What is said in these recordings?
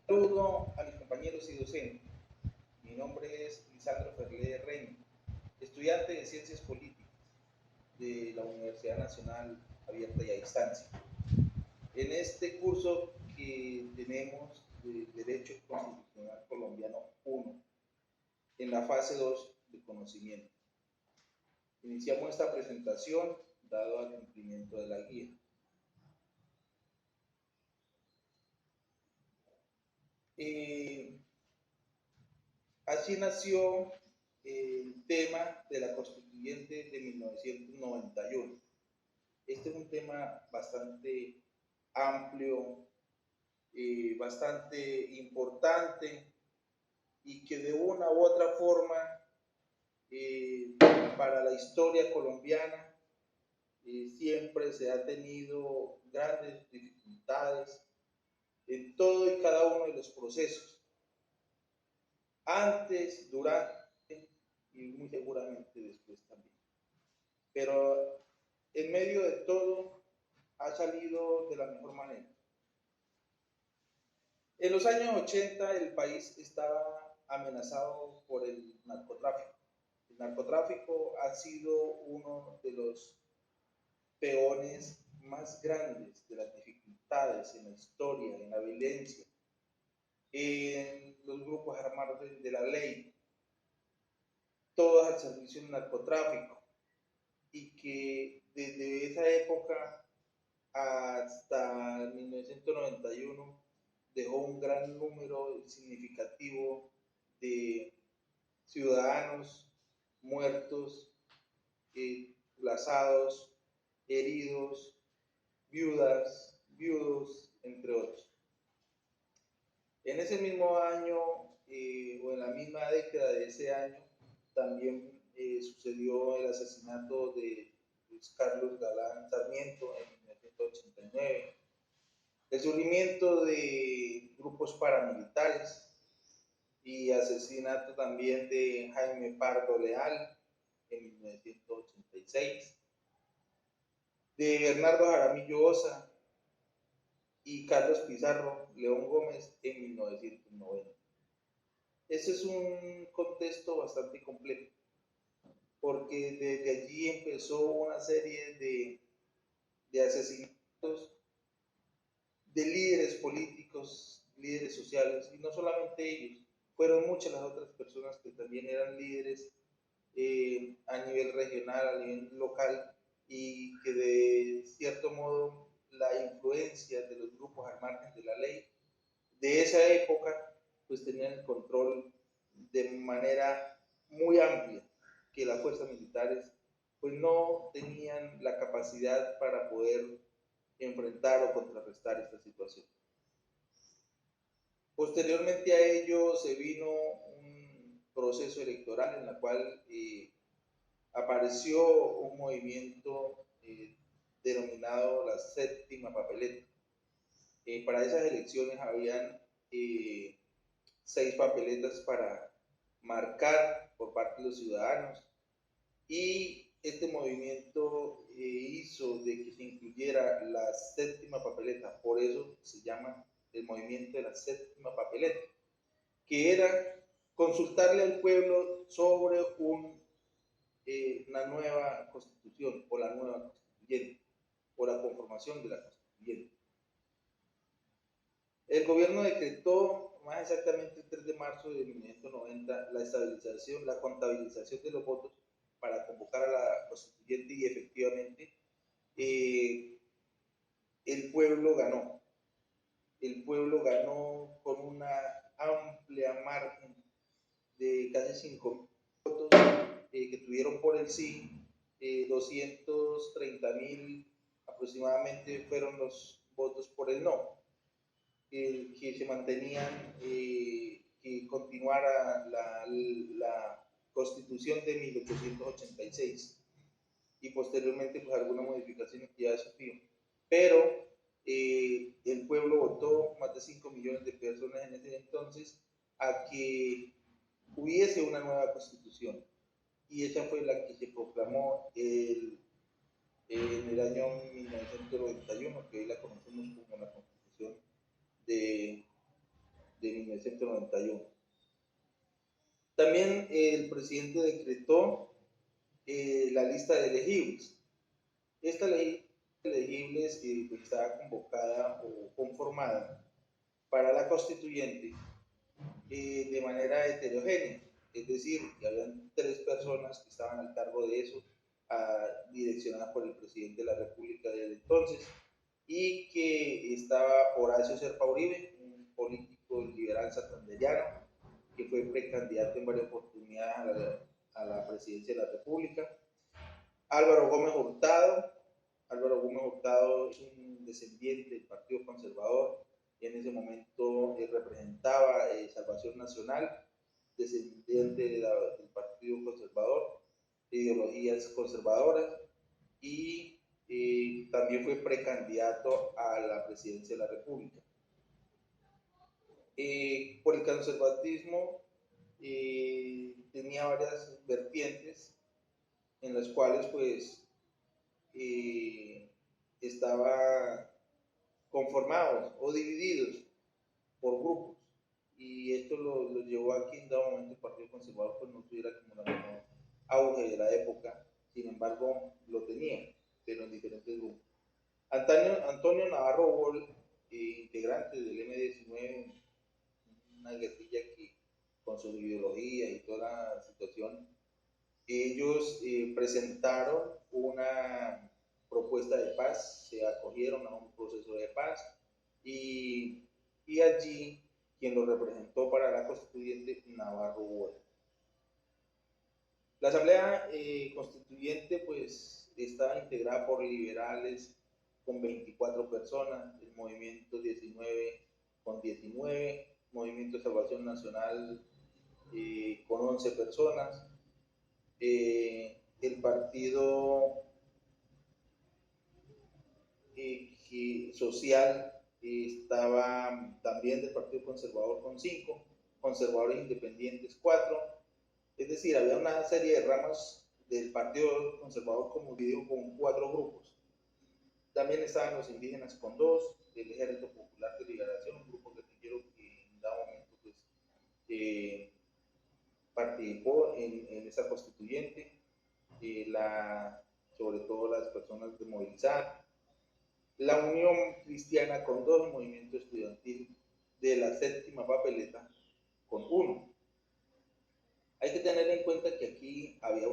Saludo a mis compañeros y docentes. Mi nombre es Lisandro Ferlé Reina, estudiante de Ciencias Políticas de la Universidad Nacional Abierta y a Distancia. En este curso que tenemos de Derecho Constitucional Colombiano 1, en la fase 2 de conocimiento. Iniciamos esta presentación dado al cumplimiento de la guía. Así nació el tema de la Constituyente de 1991. Este es un tema bastante amplio, bastante importante y que de una u otra forma para la historia colombiana siempre se ha tenido grandes dificultades en todo y cada uno de los procesos, antes, durante y muy seguramente después también. Pero en medio de todo ha salido de la mejor manera. En los años 80 el país estaba amenazado por el narcotráfico. El narcotráfico ha sido uno de los peones más grandes de las dificultades en la historia, en la violencia, en los grupos armados de la ley, todos al servicio del narcotráfico, y que desde esa época hasta 1991 dejó un gran número significativo de ciudadanos muertos, desplazados, heridos, viudas, viudos, entre otros. En ese mismo año, o en la misma década de ese año, también sucedió el asesinato de Luis Carlos Galán Sarmiento en 1989, el surgimiento de grupos paramilitares y asesinato también de Jaime Pardo Leal en 1986, de Bernardo Jaramillo Osa y Carlos Pizarro León Gómez en 1990. Ese es un contexto bastante complejo, porque desde allí empezó una serie de asesinatos de líderes políticos, líderes sociales, y no solamente ellos, fueron muchas las otras personas que también eran líderes a nivel regional, a nivel local, y que de cierto modo la influencia de los grupos al margen de la ley de esa época pues tenían el control de manera muy amplia, que las fuerzas militares pues no tenían la capacidad para poder enfrentar o contrarrestar esta situación. Posteriormente a ello se vino un proceso electoral en el cual apareció un movimiento denominado la séptima papeleta. Para esas elecciones habían 6 papeletas para marcar por parte de los ciudadanos, y este movimiento hizo de que se incluyera la séptima papeleta, por eso se llama el movimiento de la séptima papeleta, que era consultarle al pueblo sobre una nueva constitución o la nueva constituyente o la conformación de la constituyente. El gobierno decretó más exactamente el 3 de marzo de 1990 la estabilización, la contabilización de los votos para convocar a la constituyente, y efectivamente el pueblo ganó. El pueblo ganó con una amplia margen de casi 5,000 votos que tuvieron por el sí, 230,000 aproximadamente fueron los votos por el no, que se mantenían, que continuara la constitución de 1886, y posteriormente pues algunas modificaciones que ya sufrió. Pero el pueblo votó, más de 5 millones de personas en ese entonces, a que hubiese una nueva constitución, y esa fue la que se proclamó en el año 1991, que hoy la conocemos como la constitución de 1991. También el presidente decretó la lista de elegibles. Esta lista de elegibles pues, estaba convocada o conformada para la constituyente de manera heterogénea, es decir, que habían 3 personas que estaban al cargo de eso, direccionadas por el presidente de la República desde entonces, y que estaba Horacio Serpa Uribe, un político liberal santandereano, que fue precandidato en varias oportunidades a la presidencia de la República. Álvaro Gómez Hurtado es un descendiente del Partido Conservador, y en ese momento representaba Salvación Nacional, descendiente del Partido Conservador, de ideologías conservadoras, y también fue precandidato a la presidencia de la República. Por el conservatismo tenía varias vertientes en las cuales pues estaba conformados o divididos por grupos, y esto lo llevó a que en dado momento el Partido Conservador pues no tuviera como la mejor auge de la época. Sin embargo lo tenía, pero en diferentes grupos. Antonio Navarro Boll, integrante del M19, una guerrilla que con su ideología y toda la situación, ellos presentaron una propuesta de paz, se acogieron a un proceso de paz, y allí quien lo representó para la constituyente, Navarro Boll. La Asamblea Constituyente pues estaba integrada por liberales con 24 personas, el Movimiento 19 con 19, Movimiento de Salvación Nacional con 11 personas, el Partido Social estaba también del Partido Conservador con 5, Conservadores Independientes 4, es decir, había una serie de ramas del Partido Conservador como dividido con 4 grupos. También estaban los indígenas con 2, el Ejército Popular de Liberación, un grupo guerrillero que en dado momento pues, participó en esa constituyente, sobre todo las personas desmovilizadas. La Unión Cristiana con 2, el Movimiento Estudiantil de la Séptima Papeleta con 1. Hay que tener en cuenta que aquí había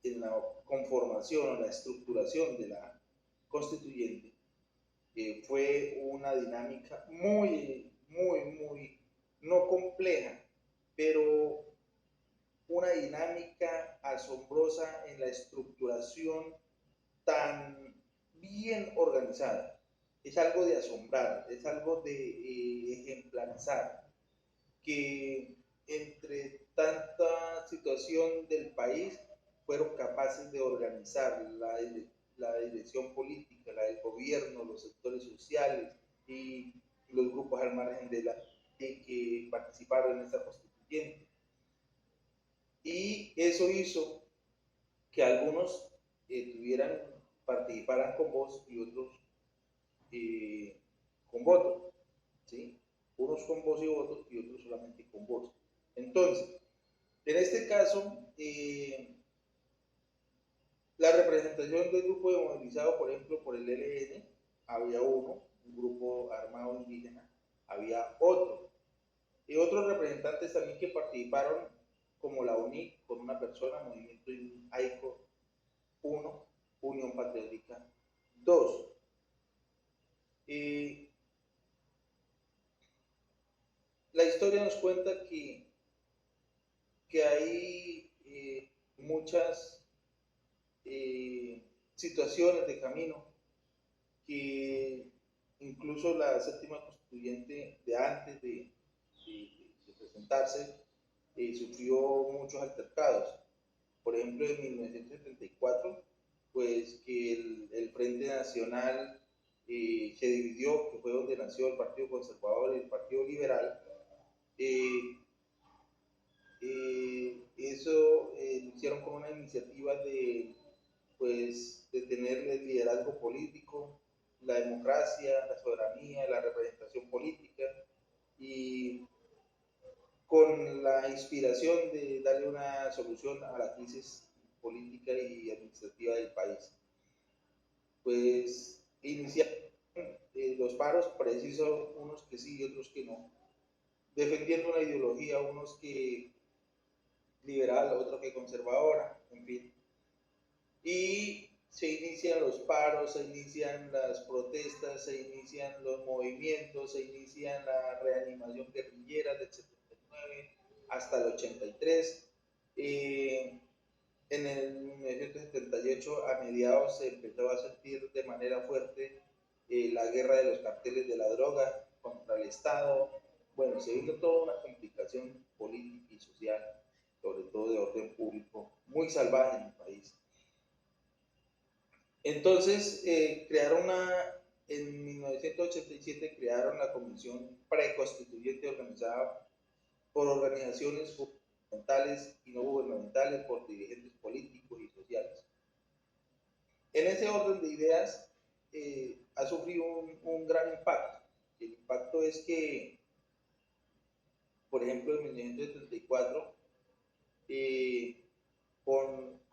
en la conformación o la estructuración de la constituyente, fue una dinámica muy, no compleja, pero una dinámica asombrosa en la estructuración tan bien organizada. Es algo de asombrar, es algo de ejemplarizar, que entre tanta situación del país fueron capaces de organizar la dirección política, la del gobierno, los sectores sociales y los grupos al margen de la que participaron en esta constituyente. Y eso hizo que algunos participaran con voz y otros con voto, ¿sí? Unos con voz y voto y otros solamente con voz. Entonces, en este caso, la representación del grupo de movilizado, por ejemplo, por el ELN, había un grupo armado indígena, había otro. Y otros representantes también que participaron, como la UNIC, con una persona, Movimiento AICO 1, Unión Patriótica 2. La historia nos cuenta que hay muchas situaciones de camino que incluso la séptima constituyente de antes de presentarse sufrió muchos altercados. Por ejemplo, en 1974, pues que el Frente Nacional se dividió, que fue donde nació el Partido Conservador y el Partido Liberal. Eso lo hicieron con una iniciativa de tener el liderazgo político, la democracia, la soberanía, la representación política, y la inspiración de darle una solución a la crisis política y administrativa del país. Pues iniciaron los paros precisos, unos que sí y otros que no, defendiendo una ideología, unos que liberal, otros que conservadora, en fin. Y se inician los paros, se inician las protestas, se inician los movimientos, se inician la reanimación guerrillera del 79 hasta el 83. En el 1978, a mediados, se empezó a sentir de manera fuerte la guerra de los carteles de la droga contra el Estado. Bueno, se vino toda una complicación política y social, sobre todo de orden público, muy salvaje en el país. Entonces, en 1987 crearon la Comisión Preconstituyente, organizada por organizaciones gubernamentales y no gubernamentales, por dirigentes políticos y sociales. En ese orden de ideas, ha sufrido un gran impacto. El impacto es que, por ejemplo, en 1974,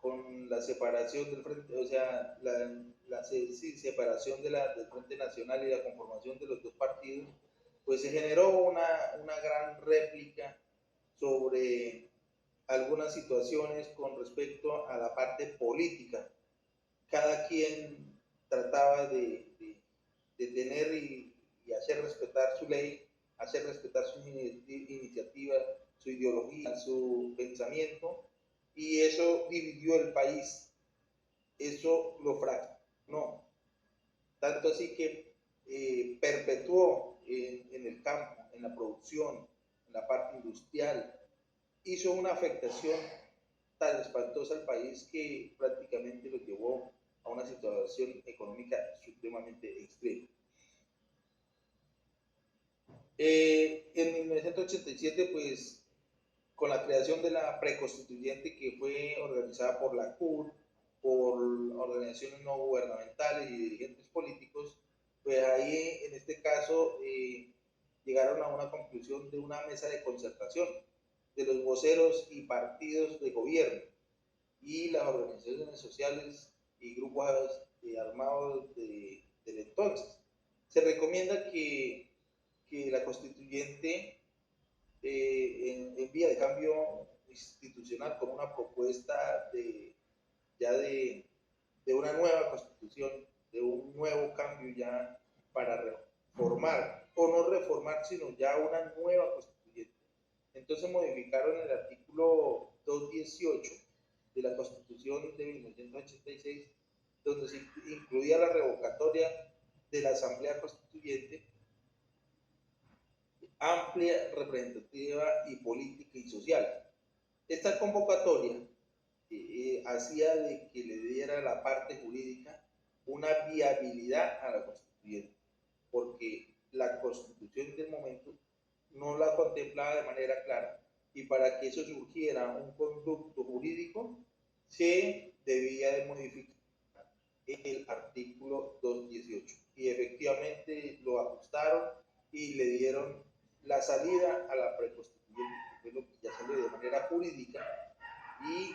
con la separación del Frente, o sea, separación del Frente Nacional y la conformación de los dos partidos, pues se generó una gran réplica sobre algunas situaciones con respecto a la parte política. Cada quien trataba de tener y hacer respetar su ley, hacer respetar su iniciativa, su ideología, su pensamiento, y eso dividió el país, eso lo fraccionó, tanto así que perpetuó en el campo, en la producción, en la parte industrial, hizo una afectación tan espantosa al país que prácticamente lo llevó a una situación económica supremamente extrema. En 1987, pues, con la creación de la preconstituyente, que fue organizada por la CUT, por organizaciones no gubernamentales y dirigentes políticos, pues ahí en este caso llegaron a una conclusión de una mesa de concertación de los voceros y partidos de gobierno y las organizaciones sociales y grupos armados del entonces. Se recomienda que la constituyente en vía de cambio institucional, con una propuesta de una nueva constitución, de un nuevo cambio ya para reformar, o no reformar, sino ya una nueva constituyente. Entonces modificaron el artículo 218 de la Constitución de 1986, donde se incluía la revocatoria de la Asamblea Constituyente, amplia, representativa y política y social. Esta convocatoria hacía de que le diera a la parte jurídica una viabilidad a la constituyente, porque la constitución del momento no la contemplaba de manera clara, y para que eso surgiera un conducto jurídico se debía de modificar el artículo 218, y efectivamente lo ajustaron y le dieron la salida a la preconstituyente, que fue lo que ya salió de manera jurídica, y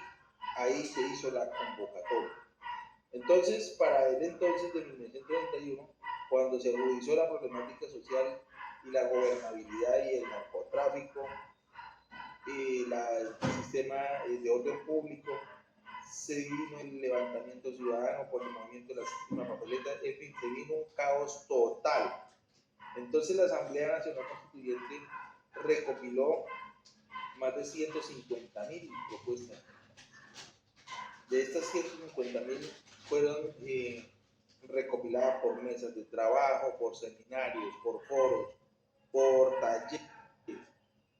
ahí se hizo la convocatoria. Entonces, para el entonces de 1991, cuando se agudizó la problemática social y la gobernabilidad y el narcotráfico, el sistema de orden público, se vino el levantamiento ciudadano por el movimiento de la séptima papeleta, en fin, se vino un caos total. Entonces la Asamblea Nacional Constituyente recopiló más de 150.000 propuestas. De estas 150.000 fueron recopiladas por mesas de trabajo, por seminarios, por foros, por talleres,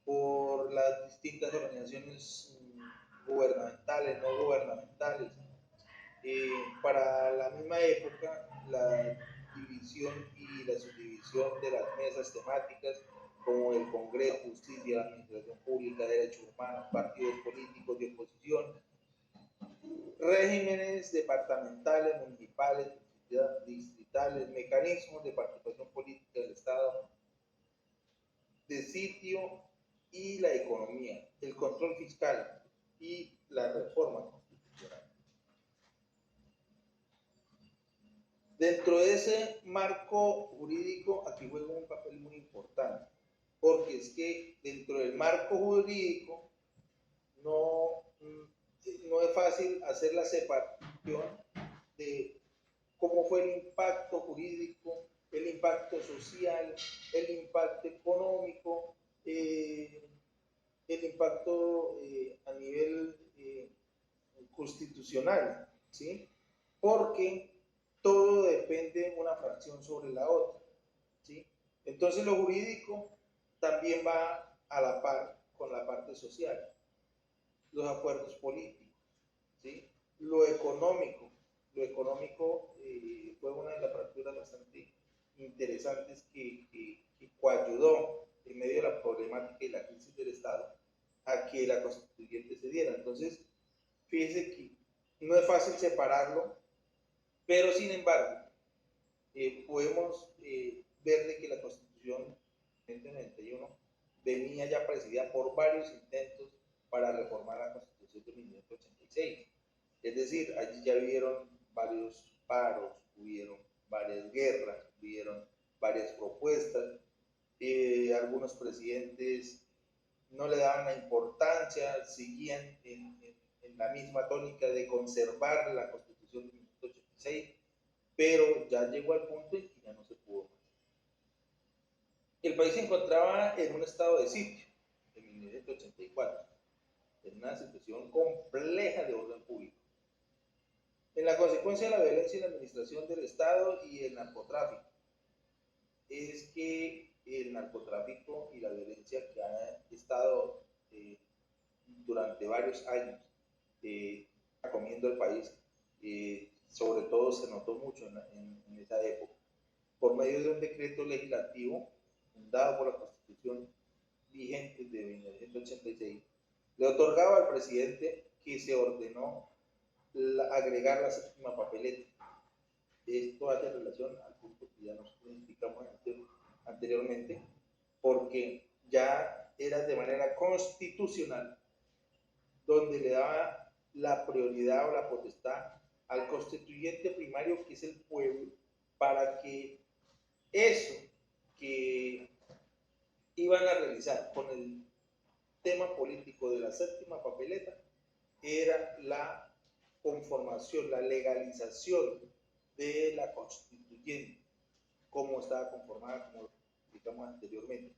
por las distintas organizaciones gubernamentales, no gubernamentales. Para la misma época, la división y la subdivisión de las mesas temáticas, como el Congreso, Justicia, Administración Pública, Derechos Humanos, partidos políticos de oposición, regímenes departamentales, municipales, distritales, mecanismos de participación política del Estado, de sitio y la economía, el control fiscal y la reforma constitucional. Dentro de ese marco jurídico, aquí juega un papel muy importante, porque es que dentro del marco jurídico no es fácil hacer la separación de cómo fue el impacto jurídico, el impacto social, el impacto económico, el impacto a nivel constitucional, ¿sí? Porque todo depende una fracción sobre la otra, ¿sí? Entonces lo jurídico también va a la par con la parte social, los acuerdos políticos, ¿sí? Lo económico fue una de las fracturas bastante interesantes que coayudó en medio de la problemática y la crisis del Estado a que la constituyente se diera. Entonces, fíjese que no es fácil separarlo, pero sin embargo, podemos ver de que la Constitución de 1991 venía ya presidida por varios intentos para reformar la Constitución de 1986. Es decir, allí ya hubieron varios paros, hubieron varias guerras, hubieron varias propuestas. Algunos presidentes no le daban la importancia, seguían en la misma tónica de conservar la Constitución de 1986, pero ya llegó al punto en que ya no se pudo más. El país se encontraba en un estado de sitio en 1984, en una situación compleja de orden público. En la consecuencia de la violencia en la administración del Estado y el narcotráfico, es que el narcotráfico y la violencia que ha estado durante varios años comiendo el país, sobre todo se notó mucho en esa época, por medio de un decreto legislativo dado por la Constitución vigente de 1986, le otorgaba al presidente que se ordenó agregar la séptima papeleta. Esto hace relación al punto que ya nos explicamos anteriormente, porque ya era de manera constitucional donde le daba la prioridad o la potestad al constituyente primario, que es el pueblo, para que eso que iban a realizar con el tema político de la séptima papeleta era la conformación, la legalización de la constituyente, como estaba conformada, como explicamos anteriormente.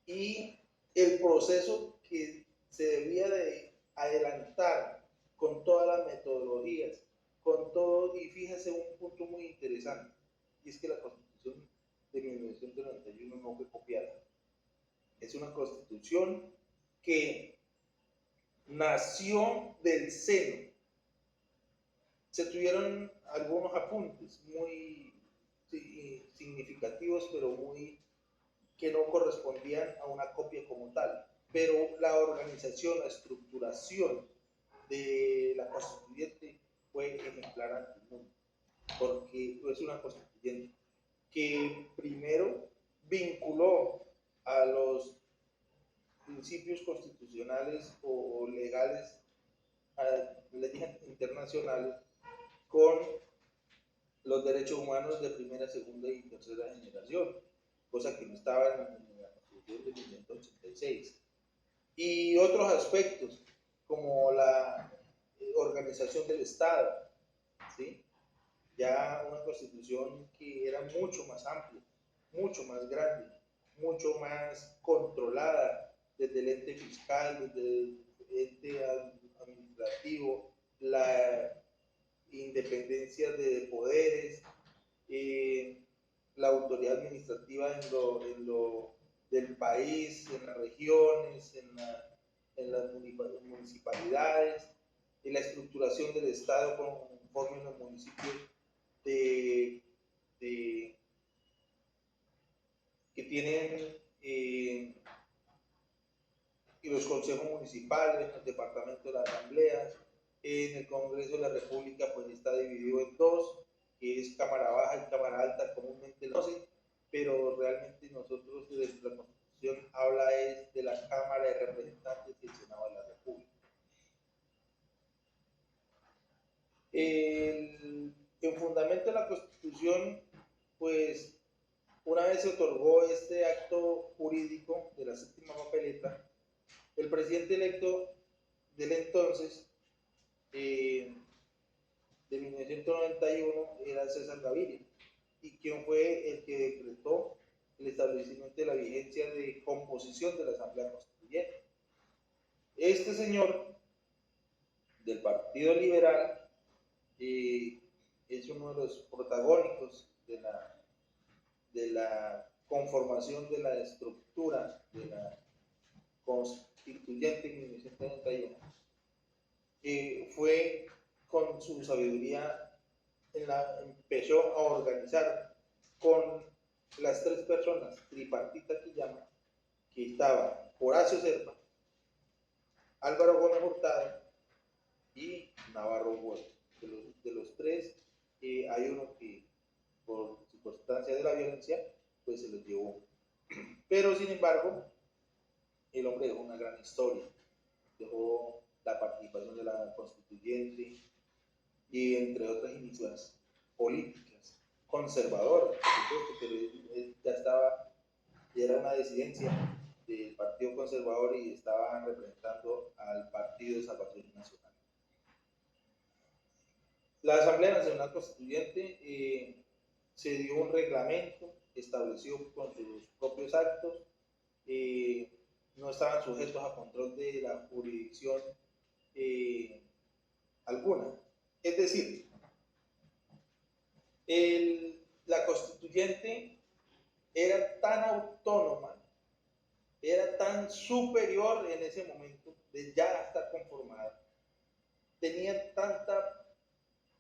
Y el proceso que se debía de adelantar con todas las metodologías, con todo, y fíjese un punto muy interesante, y es que la Constitución de 1991 no fue copiada. Es una Constitución que nació del seno. Se tuvieron algunos apuntes muy significativos, pero muy que no correspondían a una copia como tal. Pero la organización, la estructuración de la constituyente fue ejemplar ante el mundo, porque es una constituyente que primero vinculó a los principios constitucionales o legales, a leyes internacionales, con los derechos humanos de primera, segunda y tercera generación, cosa que no estaba en la Constitución de 1986. Y otros aspectos, como la organización del Estado, ¿sí? Ya una Constitución que era mucho más amplia, mucho más grande, mucho más controlada desde el ente fiscal, desde el ente administrativo, la independencia de poderes, la autoridad administrativa en lo del país, en las regiones, en las municipalidades, y la estructuración del Estado conforme en los municipios que tienen y los consejos municipales, el departamento de las asambleas. En el Congreso de la República pues está dividido en dos, que es Cámara Baja y Cámara Alta, comúnmente lo hacen, pero realmente nosotros desde la Constitución Constitución habla es de la Cámara de Representantes y el Senado de la República. En fundamento de la Constitución, pues una vez se otorgó este acto jurídico de la séptima papeleta, el presidente electo del entonces, de 1991, era César Gaviria, y quien fue el que decretó el establecimiento de la vigencia de composición de la Asamblea Constituyente. Este señor del Partido Liberal es uno de los protagónicos de la conformación de la estructura de la Constituyente en 1991. Fue con su sabiduría empezó a organizar con las tres personas tripartitas que llaman, que estaban Horacio Serpa, Álvaro Gómez Hurtado y Navarro Wolf. De los tres, hay uno que por circunstancias de la violencia pues se los llevó, pero sin embargo el hombre dejó una gran historia, dejó la participación de la constituyente y entre otras iniciativas políticas conservadoras, pero él ya era una disidencia del Partido Conservador y estaba representando al Partido de Salvación Nacional. La Asamblea Nacional Constituyente se dio un reglamento establecido con sus propios actos, no estaban sujetos a control de la jurisdicción alguna. Es decir, la constituyente era tan autónoma, era tan superior en ese momento de ya estar conformada, tenía tanta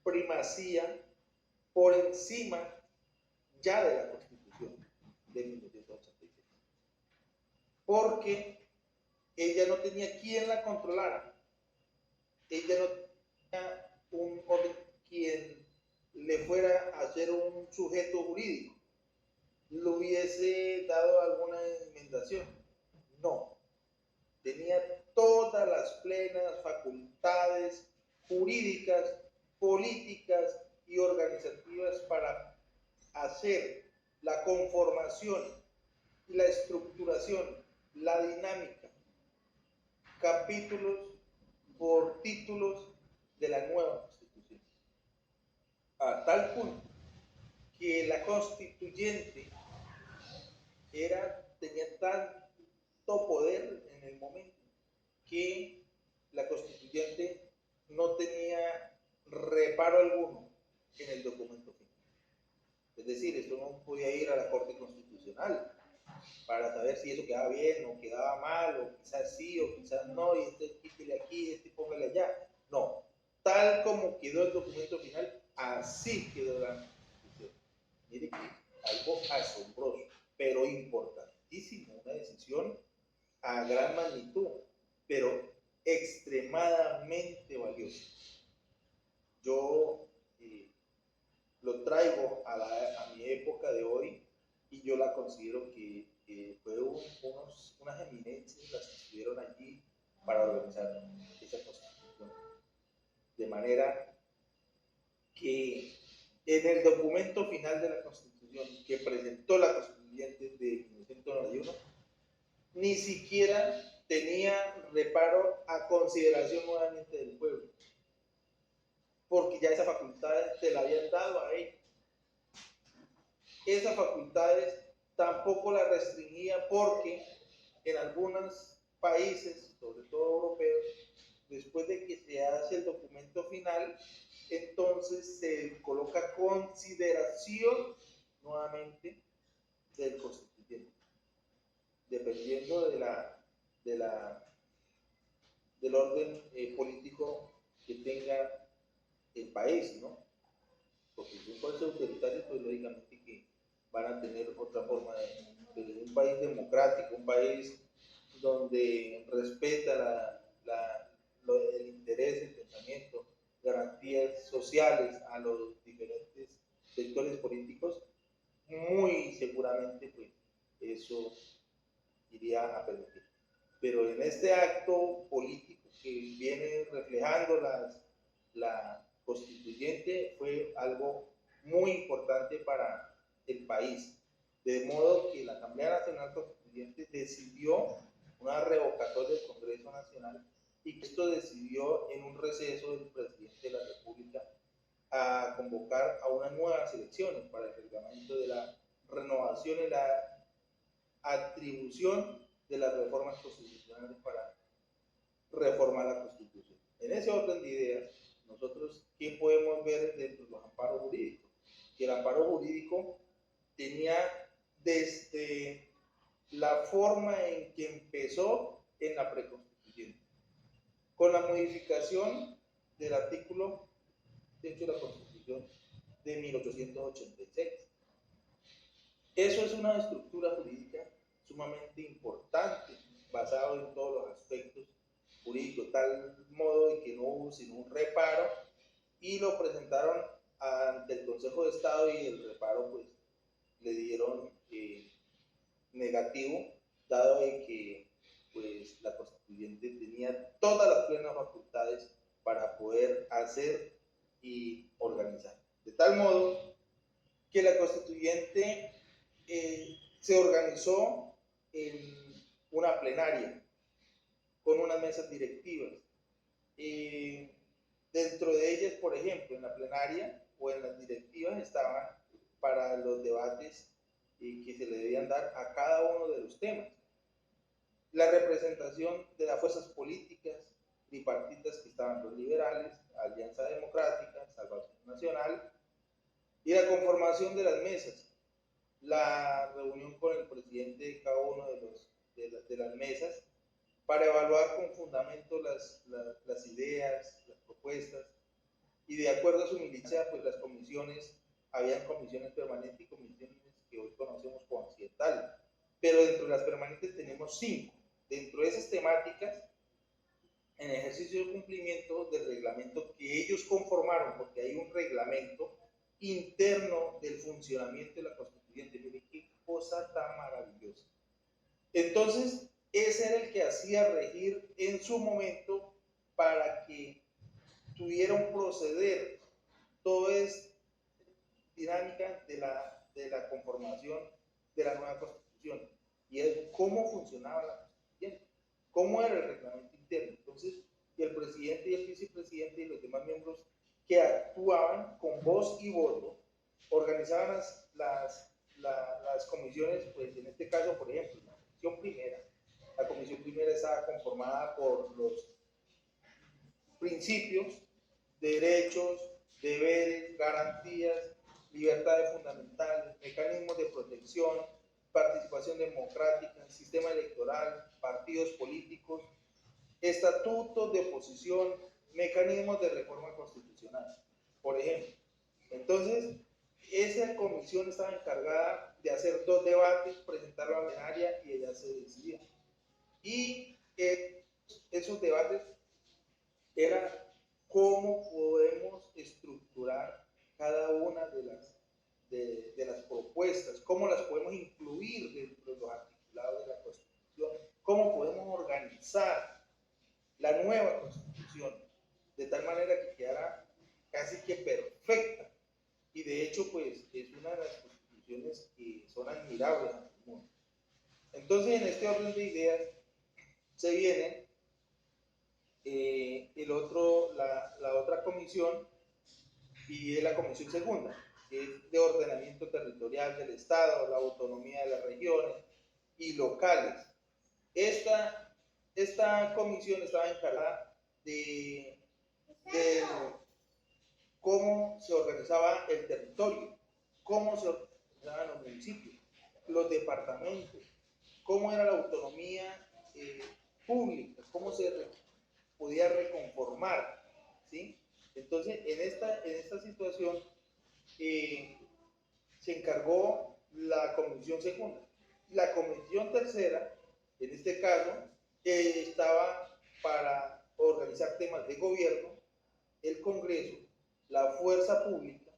primacía por encima ya de la Constitución de 1986, porque ella no tenía quien la controlara, ella no tenía quien le fuera a ser un sujeto jurídico, le hubiese dado alguna enmendación. No, tenía todas las plenas facultades jurídicas, políticas y organizativas para hacer la conformación, la estructuración, la dinámica, capítulos por títulos de la nueva Constitución. A tal punto que la constituyente tenía tanto poder en el momento que la constituyente no tenía reparo alguno en el documento final. Es decir, esto no podía ir a la Corte Constitucional para saber si eso quedaba bien o quedaba mal, o quizás sí o quizás no, y este quítele aquí, este póngale allá. No, tal como quedó el documento final, así quedó la Constitución. Mire que algo asombroso, pero importantísimo, una decisión a gran magnitud, pero extremadamente valiosa. Yo lo traigo a mi época de hoy y yo la considero que fue unas eminencias las que estuvieron allí para organizar esa constitución. De manera que en el documento final de la Constitución que presentó la Constituyente de 1991, ni siquiera tenía reparo a consideración nuevamente del pueblo, porque ya esas facultades te la habían dado a él. Esas facultades tampoco las restringía porque en algunos países, sobre todo europeos, después de que se hace el documento final, entonces se coloca consideración nuevamente del constituyente, dependiendo del orden político que tenga el país, ¿no? Porque si un país autoritario, pues lógicamente que van a tener otra forma de un país democrático, un país donde respeta el interés, el pensamiento, garantías sociales a los diferentes sectores políticos, muy seguramente pues eso iría a permitir. Pero en este acto político que viene reflejando la constituyente fue algo muy importante para el país. De modo que la Asamblea Nacional Constituyente decidió una revocatoria del Congreso Nacional y que esto decidió en un receso del presidente de la República a convocar a unas nuevas elecciones para el reglamento de la renovación y la atribución de las reformas constitucionales para reformar la Constitución. En ese orden de ideas, nosotros, ¿qué podemos ver dentro de los amparos jurídicos? Que el amparo jurídico tenía desde la forma en que empezó en la preconstituyente, con la modificación del artículo de la Constitución de 1886. Eso es una estructura jurídica sumamente importante, basado en todos los aspectos jurídicos, tal modo de que no hubo sino un reparo, y lo presentaron ante el Consejo de Estado y el reparo pues le dieron negativo, dado de que pues la constituyente tenía todas las plenas facultades para poder hacer y organizar. De tal modo que la constituyente se organizó en una plenaria con unas mesas directivas. Dentro de ellas, por ejemplo, en la plenaria o en las directivas estaban para los debates que se le debían dar a cada uno de los temas. La representación de las fuerzas políticas tripartitas que estaban los liberales, Alianza Democrática, Salvación Nacional, y la conformación de las mesas, la reunión con el presidente de cada uno de las mesas para evaluar con fundamento las ideas, las propuestas, y de acuerdo a su milicia, pues las comisiones, habían comisiones permanentes y comisiones que hoy conocemos como accidentales, pero dentro de las permanentes tenemos 5. Dentro de esas temáticas, en ejercicio de cumplimiento del reglamento que ellos conformaron, porque hay un reglamento interno del funcionamiento de la constituyente. Miren qué cosa tan maravillosa. Entonces, ese era el que hacía regir en su momento para que tuviera un proceder. Todo es dinámica de la conformación de la nueva constitución, y es cómo funcionaba la constituyente, cómo era el reglamento interno. Entonces, y el presidente y el vicepresidente y los demás miembros que actuaban con voz y voto organizaban las comisiones, pues en este caso, por ejemplo, la comisión primera. La comisión primera estaba conformada por los principios, derechos, deberes, garantías, libertades fundamentales, mecanismos de protección, participación democrática, sistema electoral, partidos políticos, estatutos de oposición, mecanismos de reforma constitucional, por ejemplo. Entonces, esa comisión estaba encargada de hacer 2 debates, presentarlo a la plenaria y ella se decidía. Y esos debates era cómo podemos estructurar cada una de las propuestas, cómo las podemos incluir dentro de los articulados de la Constitución, cómo podemos organizar la nueva Constitución de tal manera que quedara casi que perfecta. Y de hecho, pues, es una de las constituciones que son admirables en el mundo. Entonces, en este orden de ideas, se viene la otra comisión, y es la comisión segunda, que es de ordenamiento territorial del Estado, la autonomía de las regiones y locales. Esta comisión estaba encargada de cómo se organizaba el territorio, cómo se organizaban los municipios, los departamentos, cómo era la autonomía pública, cómo se podía reconformar, ¿sí? Entonces, en esta situación se encargó la comisión segunda. La comisión tercera, en este caso, estaba para organizar temas de gobierno, el Congreso, la fuerza pública,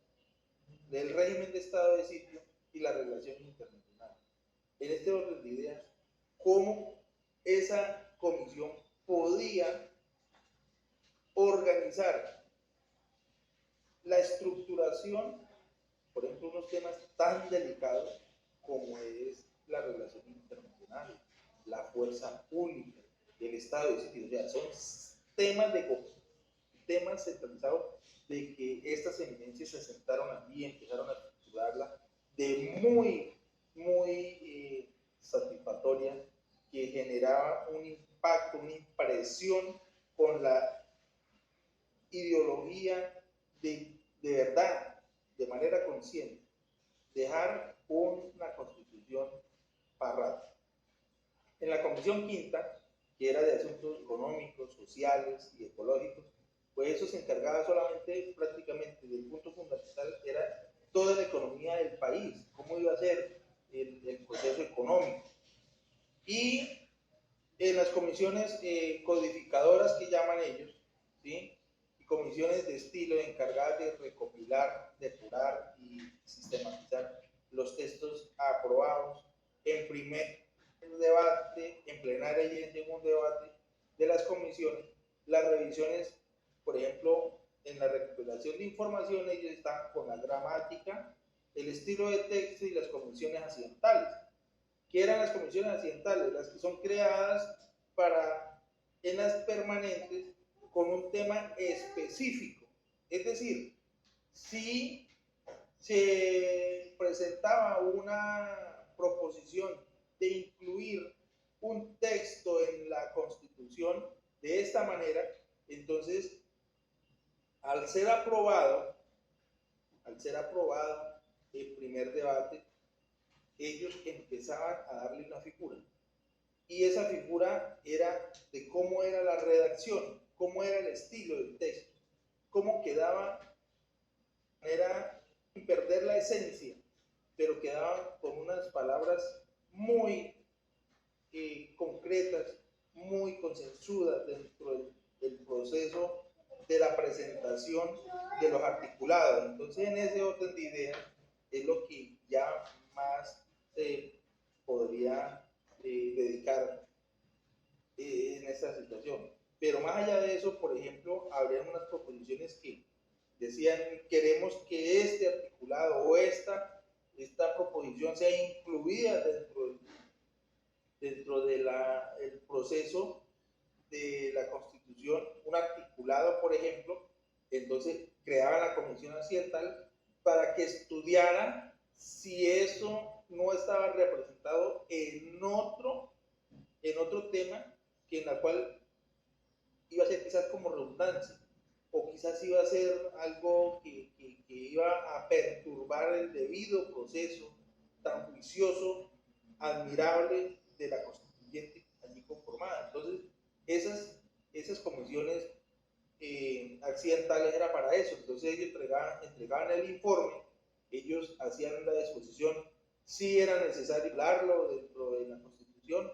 el régimen de estado de sitio y las relaciones internacionales. En este orden de ideas, cómo esa comisión podía organizar la estructuración, por ejemplo, unos temas tan delicados como es la relación internacional, la fuerza pública, el estado de sitio. O sea, son temas centralizados de que estas eminencias se sentaron allí y empezaron a estructurarla de muy satisfactoria, que generaba un impacto, una impresión con la ideología de verdad, de manera consciente, dejar una constitución para rato. En la comisión quinta, que era de asuntos económicos, sociales y ecológicos, pues eso se encargaba solamente, prácticamente, del punto fundamental, era toda la economía del país, cómo iba a ser el proceso económico. Y en las comisiones codificadoras que llaman ellos, ¿sí? Y comisiones de estilo encargadas de recopilar, depurar y sistematizar los textos aprobados en primer debate, en plenaria y en segundo debate de las comisiones, las revisiones, por ejemplo, en la recopilación de información, ellos están con la gramática, el estilo de texto y las comisiones accidentales. ¿Qué eran las comisiones accidentales? Las que son creadas para, en las permanentes, con un tema específico. Es decir, si se presentaba una proposición de incluir un texto en la Constitución de esta manera, entonces, al ser aprobado el primer debate, ellos empezaban a darle una figura. Y esa figura era de cómo era la redacción, cómo era el estilo del texto, cómo quedaba, era sin perder la esencia, pero quedaban con unas palabras muy concretas, muy consensuadas dentro del proceso de la presentación de los articulados. Entonces, en ese orden de ideas es lo que ya más se podría dedicar en esta situación. Pero más allá de eso, por ejemplo, habrían unas proposiciones que decían, queremos que este articulado o esta proposición sea incluida dentro del proceso de la Constitución, un articulado, por ejemplo. Entonces creaban la comisión accidental para que estudiara si eso no estaba representado en otro tema que en la cual iba a ser quizás como redundancia, o quizás iba a ser algo que iba a perturbar el debido proceso tan juicioso, admirable de la constituyente allí conformada. Entonces, esas comisiones accidentales era para eso. Entonces ellos entregaban el informe, ellos hacían la disposición si era necesario hablarlo dentro de la Constitución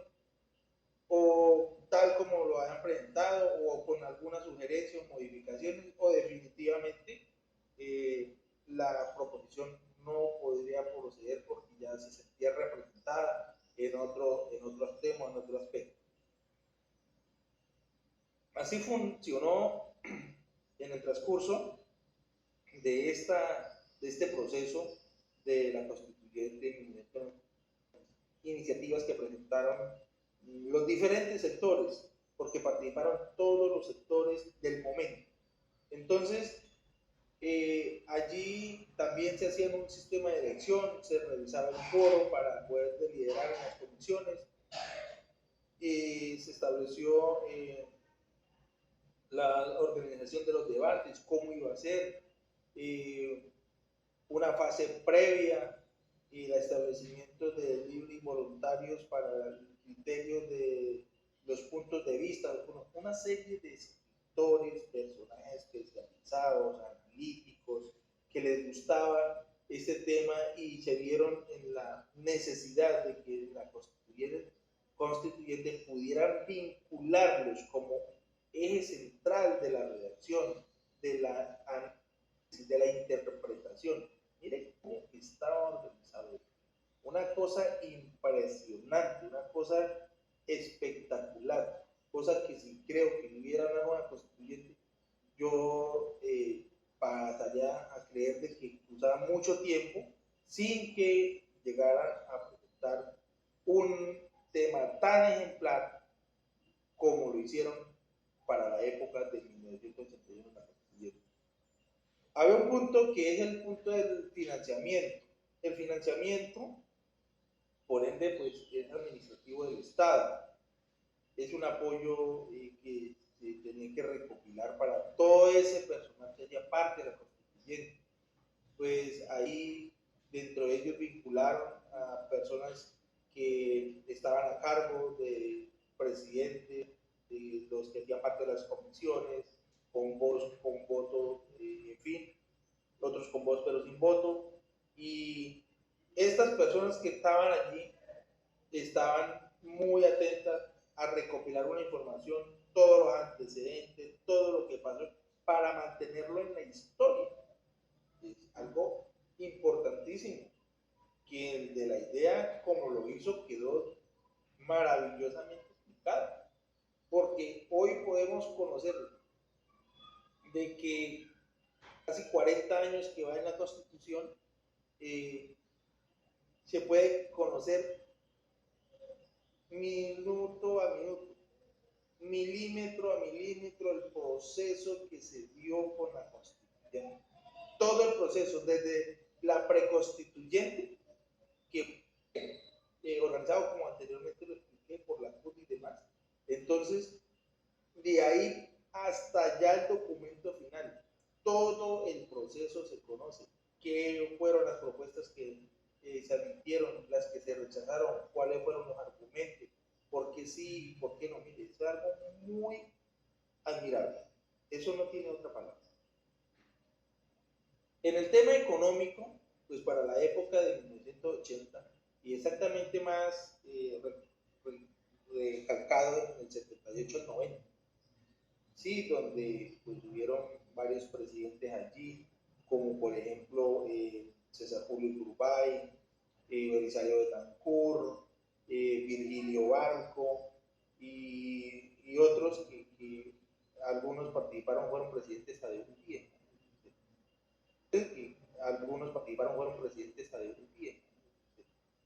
o tal como lo hayan presentado o con alguna sugerencia o modificaciones, o definitivamente la proposición no podría proceder porque ya se sentía representada en otro tema, en otro aspecto. Así funcionó en el transcurso de este proceso de la constituyente, iniciativas que presentaron los diferentes sectores, porque participaron todos los sectores del momento. Entonces, allí también se hacía un sistema de elección, se revisaba el foro para poder deliberar en las comisiones, se estableció la organización de los debates, cómo iba a ser, una fase previa y el establecimiento de libros y voluntarios para el criterio de los puntos de vista, una serie de escritores, personajes especializados, analíticos, que les gustaba este tema y se vieron en la necesidad de que la constituyente pudieran vincularlos como eje central de la redacción, de la interpretación. Miren cómo estaba organizado. Una cosa impresionante, una cosa espectacular, cosa que si creo que hubiera una nueva constituyente, yo pasaría a creer de que usara mucho tiempo sin que llegaran a presentar un tema tan ejemplar como lo hicieron para la época de 1981 en la constituyente. Había un punto que es el punto del financiamiento. El financiamiento, por ende, pues es administrativo del Estado. Es un apoyo que se tenía que recopilar para todo ese personal que hacía parte de la constituyente. Pues ahí dentro de ellos vincularon a personas que estaban a cargo de presidente, de los que hacían parte de las comisiones, con voz, con voto, en fin, otros con voz pero sin voto. Y estas personas que estaban allí estaban muy atentas a recopilar una información, todos los antecedentes, todo lo que pasó, para mantenerlo en la historia. Es algo importantísimo, que de la idea como lo hizo quedó maravillosamente explicado, porque hoy podemos conocer de que casi 40 años que va en la Constitución, se puede conocer minuto a minuto, milímetro a milímetro el proceso que se dio con la Constitución. Todo el proceso, desde la preconstituyente, que organizado como anteriormente lo expliqué por la CUT y demás. Entonces, de ahí hasta ya el documento final, todo el proceso se conoce. ¿Qué fueron las propuestas que se admitieron, las que se rechazaron, cuáles fueron los argumentos, por qué sí, por qué no? Mire, es algo muy admirable. Eso no tiene otra palabra. En el tema económico, pues para la época de 1980, y exactamente más recalcado en el 78 al 90, sí, donde pues hubieron varios presidentes allí, como por ejemplo César Julio Turbay, Belisario Betancourt, Virgilio Barco y otros que algunos participaron, fueron presidentes hasta de un día. Algunos participaron, fueron presidentes hasta de un día.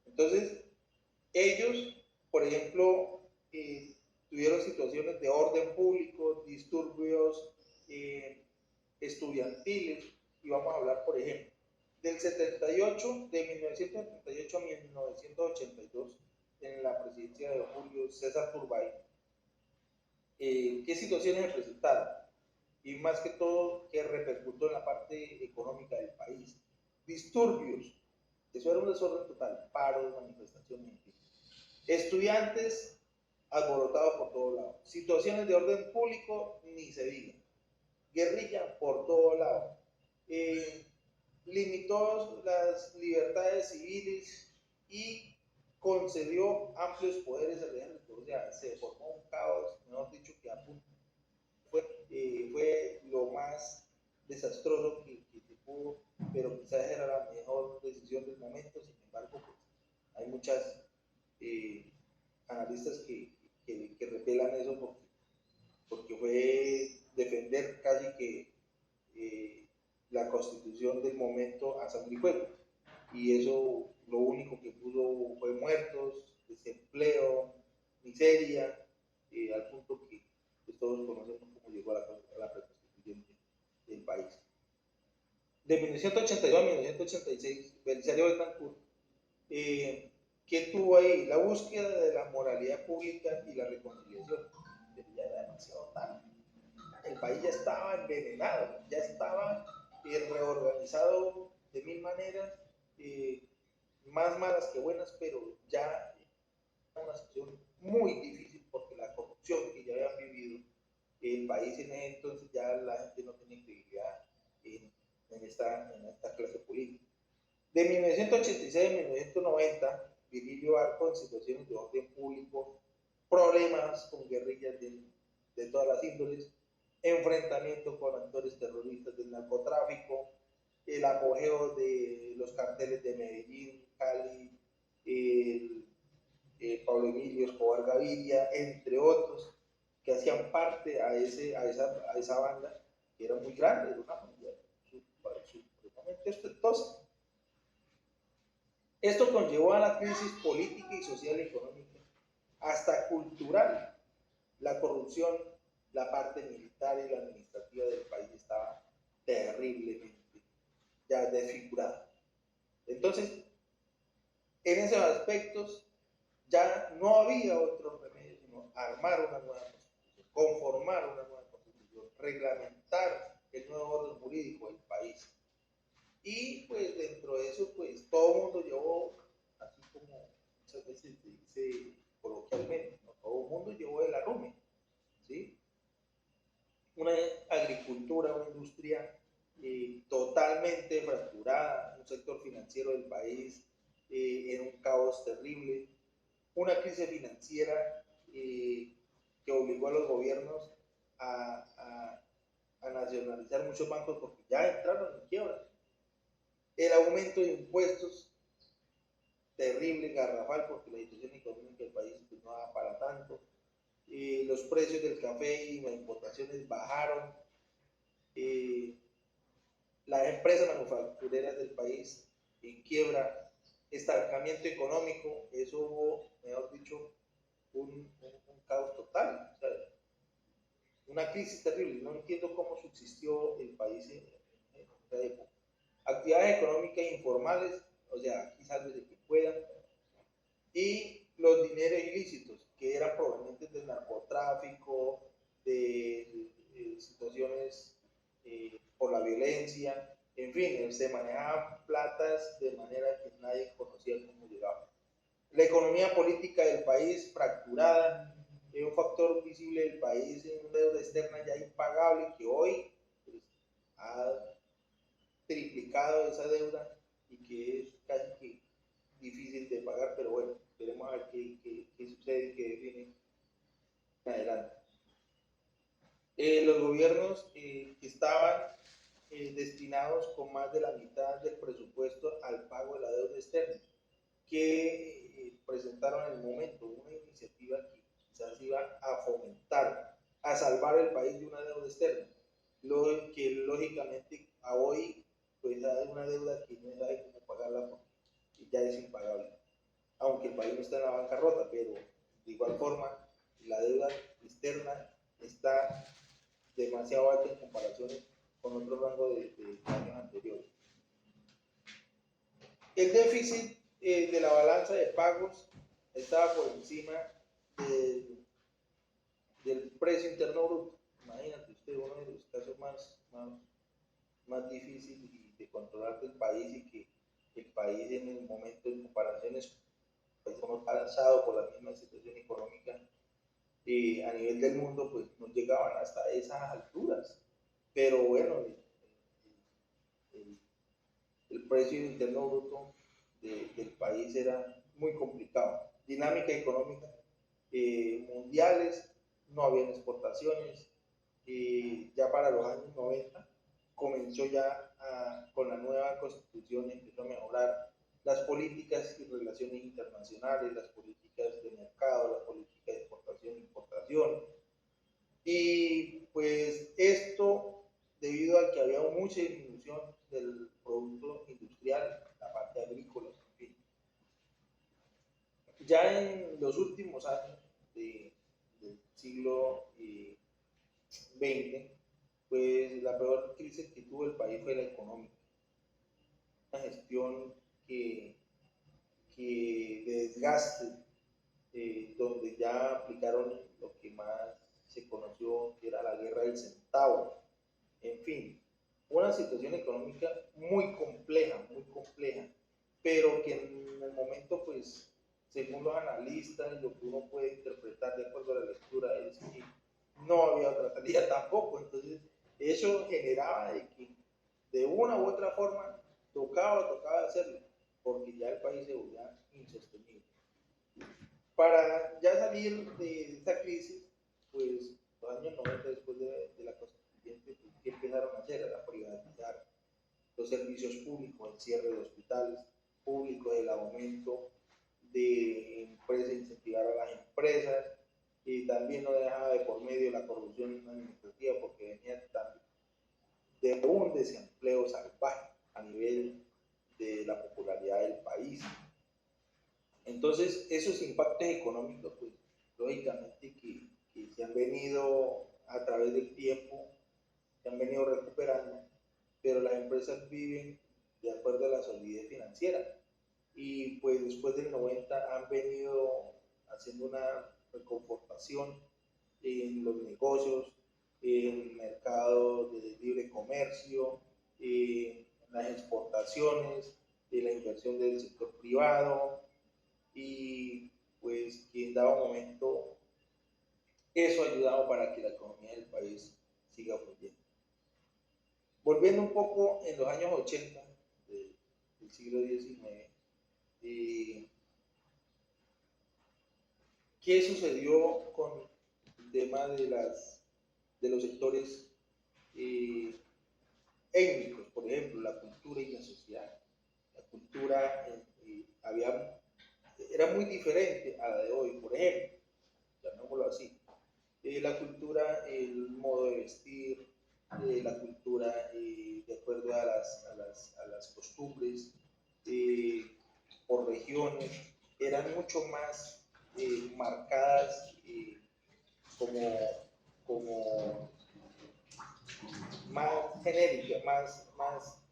Entonces, ellos, por ejemplo, tuvieron situaciones de orden público, disturbios estudiantiles, y vamos a hablar, por ejemplo, del 78, de 1978 a 1982, en la presidencia de Julio César Turbay. ¿Qué situaciones se presentaron? Y más que todo, que repercutió en la parte económica del país. Disturbios, eso era un desorden total, paros, manifestaciones, estudiantes alborotados por todos lados, situaciones de orden público, ni se diga, guerrilla por todos lados, limitó las libertades civiles y concedió amplios poderes al ejército. O sea, se formó un caos, mejor dicho, que a punto fue lo más desastroso que se pudo, pero quizás era la mejor decisión del momento. Sin embargo, pues, hay muchas analistas que repelan eso porque fue defender casi que la constitución del momento a sangre y fuego, y eso lo único que pudo fue muertos, desempleo, miseria, al punto que pues, todos conocemos cómo llegó a la preconstituyente del país. De 1982 a 1986, Belisario Betancourt, ¿qué tuvo ahí? La búsqueda de la moralidad pública y la reconciliación. Pero ya era demasiado tarde. El país ya estaba envenenado, ya estaba reorganizado de mil maneras, más malas que buenas, pero ya era una situación muy difícil porque la corrupción que ya habían vivido el país en ese entonces, ya la gente no tenía credibilidad en esta clase política. De 1986 a 1990, Virgilio Barco en situaciones de orden público, problemas con guerrillas de todas las índoles, enfrentamiento con actores terroristas del narcotráfico, el apogeo de los carteles de Medellín, Cali, el Pablo Emilio Escobar Gaviria, entre otros, que hacían parte a esa banda, que era muy grande, era una familia supremamente ostentosa. Esto conllevó a la crisis política y social y económica, hasta cultural. La corrupción, la parte militar y la administrativa del país estaba terriblemente ya desfigurada. Entonces, en esos aspectos ya no había otro remedio sino armar una nueva constitución, conformar una nueva constitución, reglamentar el nuevo orden jurídico del país. Y pues dentro de eso, pues todo el mundo llevó, así como muchas veces se dice coloquialmente, ¿no? Todo el mundo llevó el arrume, ¿sí? Una agricultura, una industria totalmente fracturada, un sector financiero del país en un caos terrible, una crisis financiera que obligó a los gobiernos a nacionalizar muchos bancos porque ya entraron en quiebra. El aumento de impuestos terrible, garrafal, porque la situación económica del país pues, no da para tanto. Los precios del café y las importaciones bajaron. Las empresas manufactureras del país en quiebra, estancamiento económico, eso hubo, mejor dicho, un caos total, o sea, una crisis terrible. No entiendo cómo subsistió el país en esa época. Actividades económicas informales, o sea, aquí salve de que puedan, y los dineros ilícitos, que eran provenientes del narcotráfico, de situaciones por la violencia, en fin, se manejaban platas de manera que nadie conocía cómo llegaban. La economía política del país fracturada, un factor visible del país en una deuda externa ya impagable que hoy pues, ha triplicado esa deuda y que es casi que difícil de pagar, pero bueno, veremos a ver qué sucede y qué define adelante. Los gobiernos que estaban destinados con más de la mitad del presupuesto al pago de la deuda externa, que presentaron en el momento una iniciativa que quizás iba a fomentar, a salvar el país de una deuda externa, lo que lógicamente a hoy pues hay una deuda que no sabe cómo pagarla porque ya es impagable, aunque el país no está en la bancarrota, pero de igual forma la deuda externa está demasiado alta en comparación con otro rango de años anteriores. El déficit de la balanza de pagos estaba por encima del precio interno bruto. Imagínate usted, uno de los casos más difíciles de controlar del país y que el país en el momento en comparaciones pues hemos pasado por la misma situación económica a nivel del mundo, pues no llegaban hasta esas alturas. Pero bueno, el precio interno bruto del país era muy complicado. Dinámica económica mundiales, no habían exportaciones. Ya para los años 90 comenzó ya con la nueva constitución, empezó a mejorar las políticas y relaciones internacionales, las políticas de mercado, las políticas de exportación e importación. Y pues esto debido a que había mucha disminución del producto industrial, la parte agrícola, en fin. Ya en los últimos años del siglo XX, pues la peor crisis que tuvo el país fue la económica. Una gestión de desgaste, donde ya aplicaron lo que más se conoció que era la guerra del centavo. En fin, una situación económica muy compleja, pero que en el momento, pues, según los analistas, lo que uno puede interpretar de acuerdo a la lectura es que no había otra salida tampoco. Entonces, eso generaba de que de una u otra forma tocaba hacerlo, porque ya el país se volvía insostenible. Para ya salir de esta crisis, pues los años 90 después de la constituyente, pues, ¿qué empezaron a hacer? Era privatizar los servicios públicos, el cierre de hospitales públicos, el aumento de empresas, incentivar empresas, y también no dejaba de por medio la corrupción administrativa, porque venía también de un desempleo salvaje a nivel de la popularidad del país. Entonces, esos impactos económicos, pues, lógicamente que se han venido a través del tiempo, se han venido recuperando, pero las empresas viven de acuerdo a la solidez financiera. Y pues después del 90 han venido haciendo una reconfortación en los negocios, en el mercado de libre comercio, en las exportaciones, en la inversión del sector privado, y pues que en dado momento eso ha ayudado para que la economía del país siga fluyendo. Volviendo un poco en los años 80 del siglo XIX, ¿qué sucedió con el tema de los sectores étnicos? Por ejemplo, la cultura y la sociedad. La cultura era muy diferente a la de hoy, por ejemplo, llamémoslo así. La cultura, el modo de vestir, la cultura de acuerdo a las costumbres, por regiones, eran mucho más marcadas, como, como más genérica,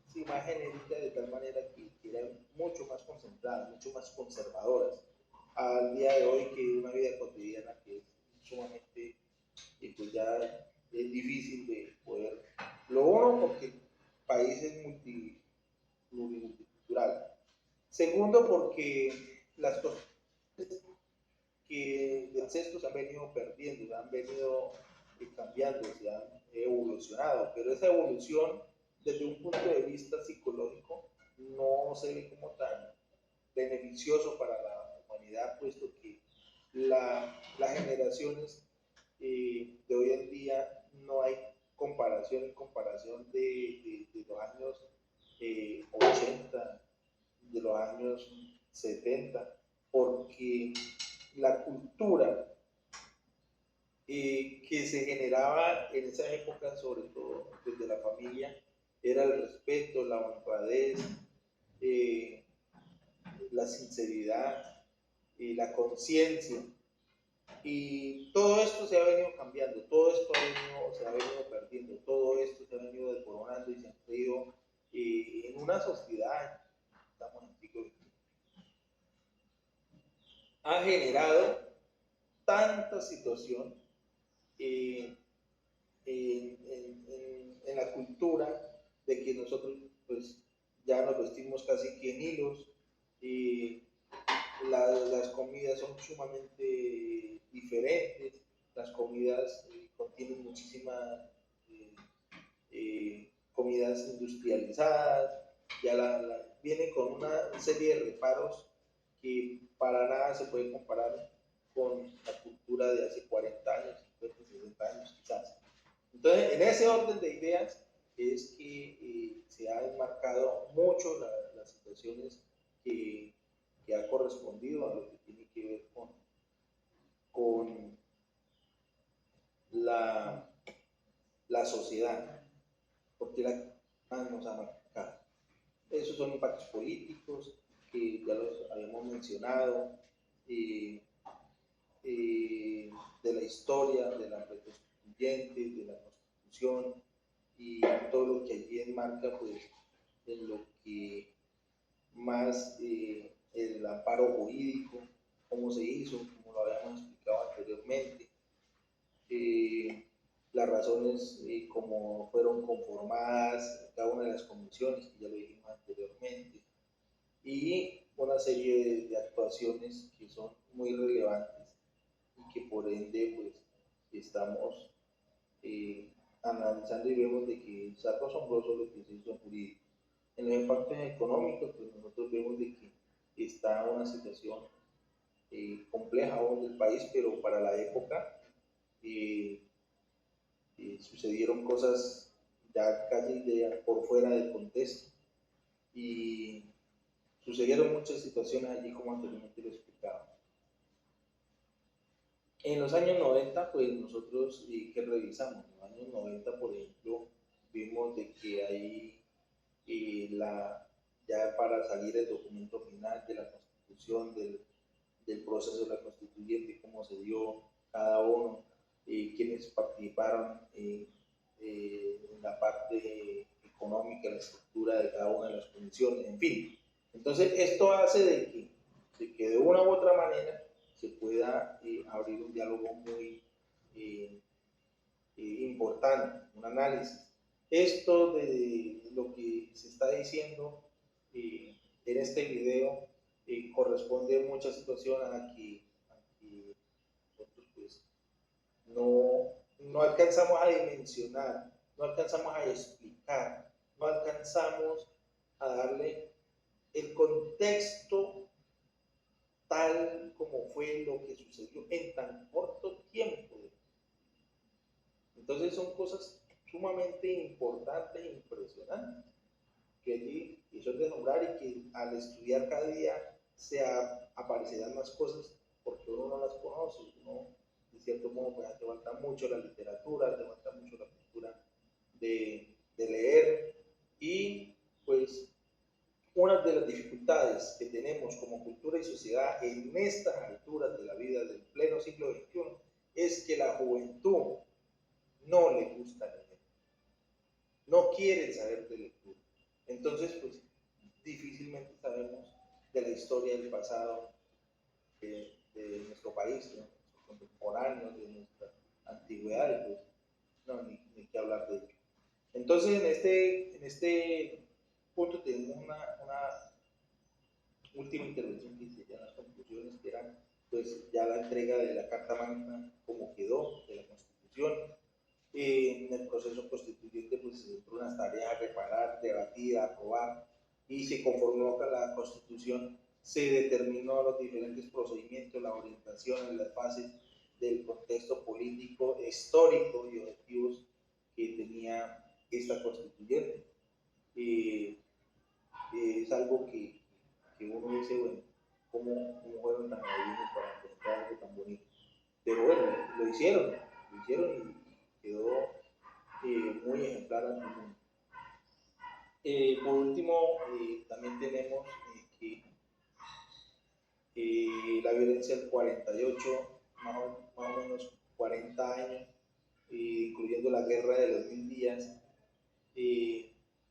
sí, más genérica, de tal manera que eran mucho más concentradas, mucho más conservadoras al día de hoy, que una vida cotidiana que es sumamente, pues ya es difícil de poder. Lo uno, porque el país es multicultural. Segundo, porque las cosas que de ancestros se han venido perdiendo, se han venido cambiando, se han evolucionado, pero esa evolución desde un punto de vista psicológico no se ve como tan beneficioso para la humanidad, puesto que las generaciones de hoy en día no hay comparación en comparación de los años 80, de los años 70, porque la cultura que se generaba en esas épocas, sobre todo desde la familia, era el respeto, la honradez, eh, la sinceridad, la conciencia. Y todo esto se ha venido cambiando, todo esto se ha venido perdiendo, todo esto se ha venido desmoronando y se ha ido en una sociedad, estamos en el siglo XXI, ha generado tanta situación en la cultura, de que nosotros pues ya nos vestimos casi que en hilos, y las comidas son sumamente diferentes, las comidas contienen muchísimas comidas industrializadas, ya vienen con una serie de reparos que para nada se puede comparar con la cultura de hace 40 años, 50, 60 años quizás. Entonces, en ese orden de ideas es que se ha enmarcado mucho las situaciones que ha correspondido a lo que tiene que ver con la sociedad, porque la nos ha marcado. Esos son impactos políticos que ya los habíamos mencionado, de la historia, de la reconstituyente, de la constitución, y todo lo que allí enmarca, pues, en lo que más el amparo jurídico, cómo se hizo, como lo habíamos explicado anteriormente, las razones como fueron conformadas cada una de las comisiones, que ya lo dijimos anteriormente, y una serie de actuaciones que son muy relevantes y que por ende pues estamos analizando, y vemos de que es algo asombroso lo que se hizo en jurídico. En los impactos económicos, pues nosotros vemos de que está una situación compleja aún del país, pero para la época sucedieron cosas ya casi por fuera del contexto, y sucedieron muchas situaciones allí, como anteriormente lo explicaba. En los años 90, pues nosotros que revisamos, en los años 90, por ejemplo, vimos de que ahí ya para salir el documento final de la Constitución, del proceso de la constituyente, cómo se dio cada uno, quienes participaron en la parte económica, la estructura de cada una de las comisiones, en fin. Entonces, esto hace de que de una u otra manera se pueda abrir un diálogo muy eh, importante, un análisis. Esto de lo que se está diciendo en este video corresponde en muchas situaciones a que nosotros pues no alcanzamos a dimensionar, no alcanzamos a explicar, no alcanzamos a darle el contexto tal como fue lo que sucedió en tan corto tiempo. Entonces son cosas sumamente importantes e impresionantes que allí son de nombrar y que al estudiar cada día aparecerán más cosas porque uno no las conoce, uno de cierto modo pues hace falta mucho la literatura, hace falta mucho la cultura de leer y pues una de las dificultades que tenemos como cultura y sociedad en estas alturas de la vida del pleno siglo XXI es que la juventud no le gusta leer, no quieren saber de lectura. Entonces, pues difícilmente sabemos de la historia del pasado de nuestro país, de nuestros contemporáneos, de nuestra antigüedad, y pues no, ni qué hablar de ello. Entonces, en este punto tenemos una última intervención que hice ya en las conclusiones, que eran pues ya la entrega de la Carta Magna como quedó, de la Constitución. En el proceso constituyente pues se entró unas tareas a reparar, debatir, aprobar y se conformó con la Constitución, se determinó los diferentes procedimientos, las orientaciones, las fases del contexto político, histórico y objetivos que tenía esta constituyente. Es algo que uno dice, bueno, ¿cómo fueron tan adivinos para presentar algo tan bonito? Pero bueno, lo hicieron y quedó muy ejemplar ante el mundo. Por último, también tenemos que la violencia del 48, más o menos 40 años, incluyendo la guerra de los 1000 días,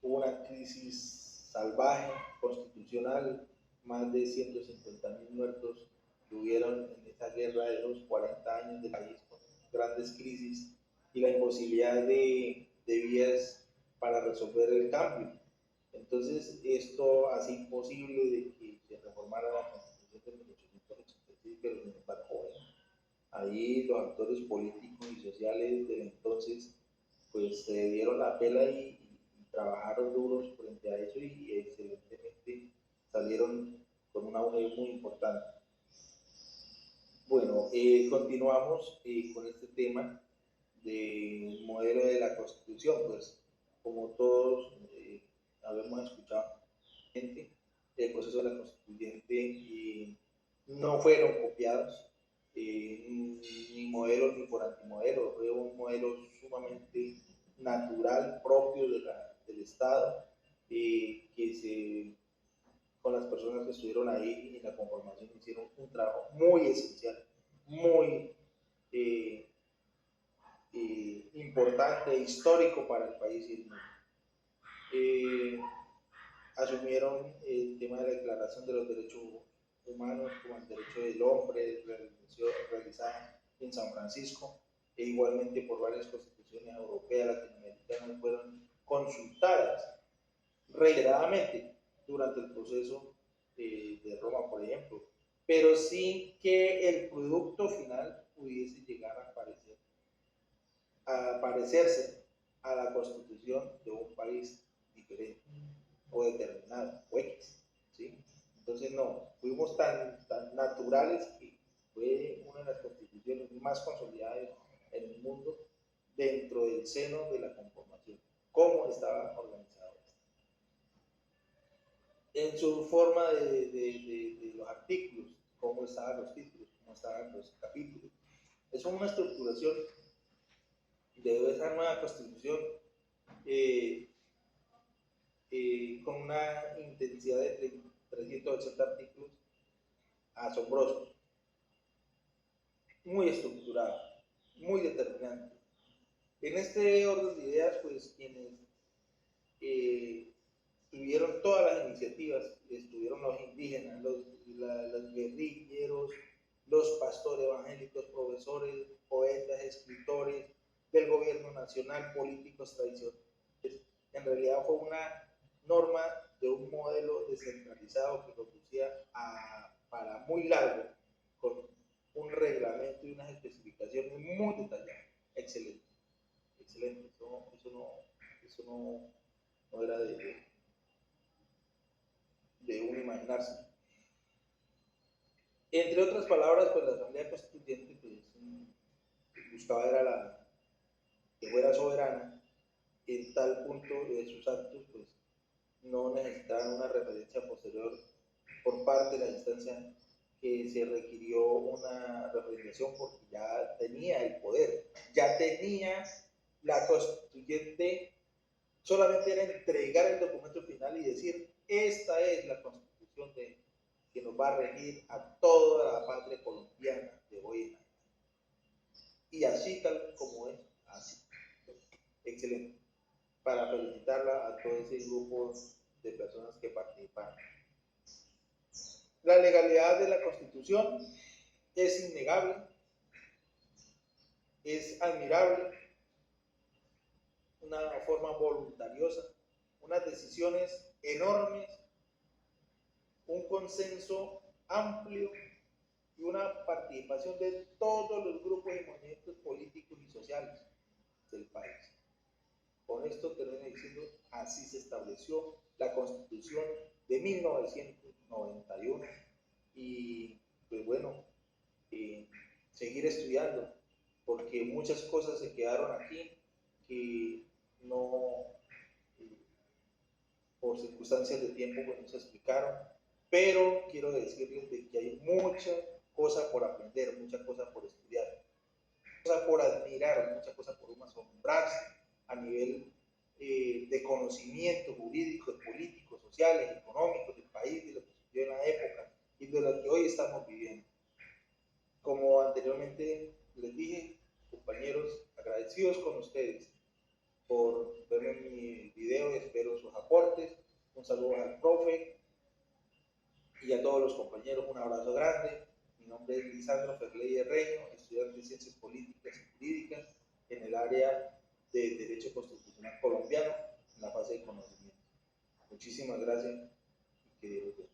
hubo una crisis salvaje, constitucional, más de 150.000 muertos que hubieron en esa guerra de los 40 años del país, con grandes crisis y la imposibilidad de vías para resolver el cambio. Entonces, esto hace imposible de que se reformara la Constitución de 1886, pero sin embargo, ahí los actores políticos y sociales del entonces pues se dieron la pela y trabajaron duros frente a eso y excelentemente salieron con un auge muy importante. Bueno, continuamos con este tema del modelo de la Constitución, pues como todos habíamos escuchado, el proceso de la Constituyente no fueron copiados, ni modelo ni por antimodelo, fue un modelo sumamente natural, propio del Estado, con las personas que estuvieron ahí en la conformación hicieron un trabajo muy esencial, muy eh, importante, histórico para el país y el mundo. Asumieron el tema de la Declaración de los Derechos Humanos como el derecho del hombre, realizada en San Francisco, e igualmente por varias constituciones europeas, latinoamericanas, fueron consultadas reiteradamente durante el proceso de Roma, por ejemplo, pero sin que el producto final pudiese llegar a parecerse a la constitución de un país diferente o determinado, o X, ¿sí? Entonces no, fuimos tan naturales que fue una de las constituciones más consolidadas en el mundo dentro del seno de la conformación, cómo estaba organizado esto. En su forma de los artículos, cómo estaban los títulos, cómo estaban los capítulos, Es una estructuración de esa nueva constitución con una intensidad de 380 artículos asombrosos, muy estructurado, muy determinante. En este orden de ideas, pues quienes tuvieron todas las iniciativas, estuvieron los indígenas, los guerrilleros, los pastores evangélicos, profesores, poetas, escritores del gobierno nacional, políticos tradicionales. En realidad fue una norma de un modelo descentralizado que conducía para muy largo, con un reglamento y unas especificaciones muy detalladas. Excelente, excelente. Eso no era de uno imaginarse. Entre otras palabras, pues la Asamblea Constituyente pues, buscaba era que fuera soberana, en tal punto de sus actos pues no necesitaban una referencia posterior por parte de la instancia que se requirió una representación porque ya tenía el poder, ya tenía la constituyente, solamente era entregar el documento final y decir, esta es la constitución que nos va a regir a toda la patria colombiana de hoy en adelante. Y así tal como es, así. Excelente. Para felicitarla a todo ese grupo de personas que participaron. La legalidad de la Constitución es innegable, es admirable, una forma voluntariosa, unas decisiones enormes, un consenso amplio y una participación de todos los grupos y movimientos políticos y sociales del país. Con esto termino diciendo, así se estableció la Constitución de 1991 y pues bueno, seguir estudiando, porque muchas cosas se quedaron aquí que no, por circunstancias de tiempo, pues no se explicaron, pero quiero decirles de que hay mucha cosa por aprender, mucha cosa por estudiar, mucha cosa por admirar, mucha cosa por asombrarse a nivel de conocimiento jurídico, político, sociales, económicos del país, de lo que sucedió en la época y de lo que hoy estamos viviendo. Como anteriormente les dije, compañeros, agradecidos con ustedes por ver mi video, espero sus aportes. Un saludo al profe y a todos los compañeros, un abrazo grande. Mi nombre es Lisandro Ferley Herreño, estudiante de Ciencias Políticas y Jurídicas en el área de Derecho Constitucional Colombiano, en la fase de conocimiento. Muchísimas gracias y que Dios los bendiga.